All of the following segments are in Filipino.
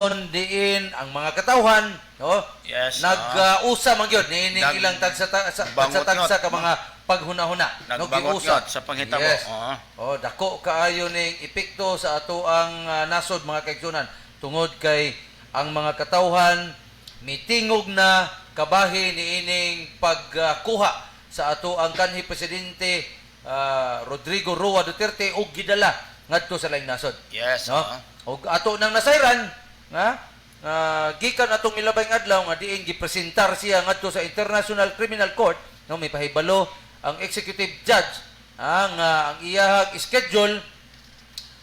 diin ang mga katawhan, no? Yes. Nag-usa man gyud niining Nag- ilang tagsa ka mga paghuna-huna. No, Nagbangot-ngot sa panghitabo. Yes. Oo. Dako kaayo ning epekto sa ato ang nasod mga kaigsunan tungod kay ang mga katawhan mitingog na kabahin niining pagkuha sa ato ang kanhi presidente Rodrigo Roa Duterte og gidala ngadto sa laing nasod. Yes. No? Og ato nang nasayran nga gikan atong milabay adlaw nga diin gipresentar siya ngadto sa International Criminal Court, no, may pahibalo ang executive judge ang iyahang schedule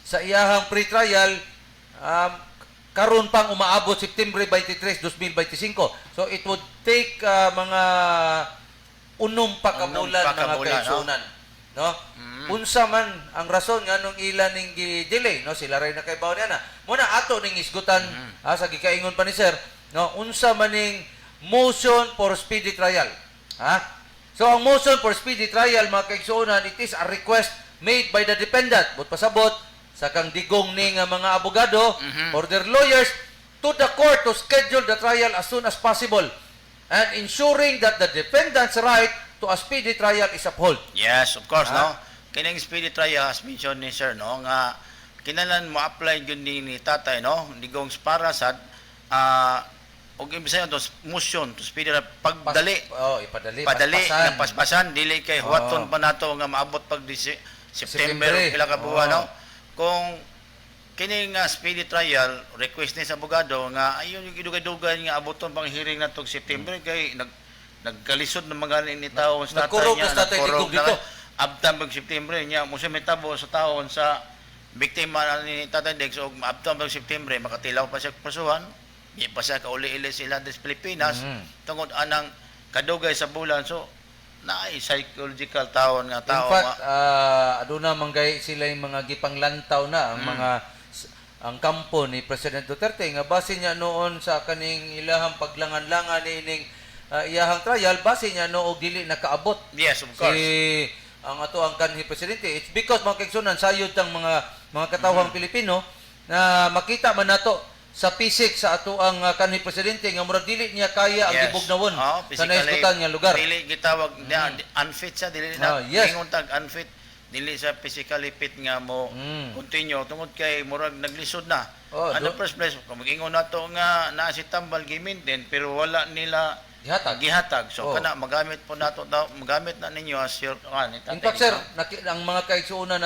sa iyahang pre-trial karon pang umaabot September 23, 2025. So it would take mga unom pa ka bulan mga kaigsunan, no? Unsa man ang rason nga nung ila ning gi-delay, no, sila ray nakaibaw niya na muna ato ning isgutan sa gikaingon pa ni sir, no, unsa man ning motion for speedy trial, so ang motion for speedy trial mga kaigsunan, it is a request made by the defendant but pasabot sa kang digong ning mga abogado or their lawyers to the court to schedule the trial as soon as possible and ensuring that the defendant's right to a speedy trial is upheld. Yes, of course, no. Kining speedy trial as mentioned ni sir, no, nga kinahanglan mo apply gyud ni tatay, no, digong para sa og imbisan to motion to speedy pagdali. Ipadali nga paspasan dili kay huwaton pa nato nga maabot pag September pila ka buwan, no. Kung kini nga speedy trial request ni sa abogado nga ayon yung idugay-dugay nga aboton pang hearing nato September kay nagkalisod ng mga ni tawo sa tatay niya nagkurog dito abtan pag September niya mo sa metabo sa taon sa biktima ni Tatay Dex og abtan pag September makatilaw pa siya pasuhan di pa siya kauli-ili sila des Pilipinas tungod anang kadugay sa bulan, so naay psychological taon nga tao. In fact, aduna manggay sila yung mga gipanglantaw na ang kampo ni President Duterte nga base niya noon sa kaning ilahang paglangan-langan ining iyahang trial, base niya no og dili nakaabot. Yes, of course. Ang ato ang kanhi presidente, it's because mga kaigsunan sayod tang mga katawhang Pilipino na makita man nato sa pisik sa ato ang kanhi presidente nga murag dili niya kaya ang gibugnawon sa naisgutan nga lugar. Dili gitawag unfit siya, dili na ingon tag unfit, dili sa physically fit nga mo continue tungod kay murag naglisod na. Ano first place kung mag-ingon nato nga naa si tambal gi-maintain pero wala nila gihatag. So kana magamit po nato magamit na ninyo as your in fact sir, ang mga kaigsuonan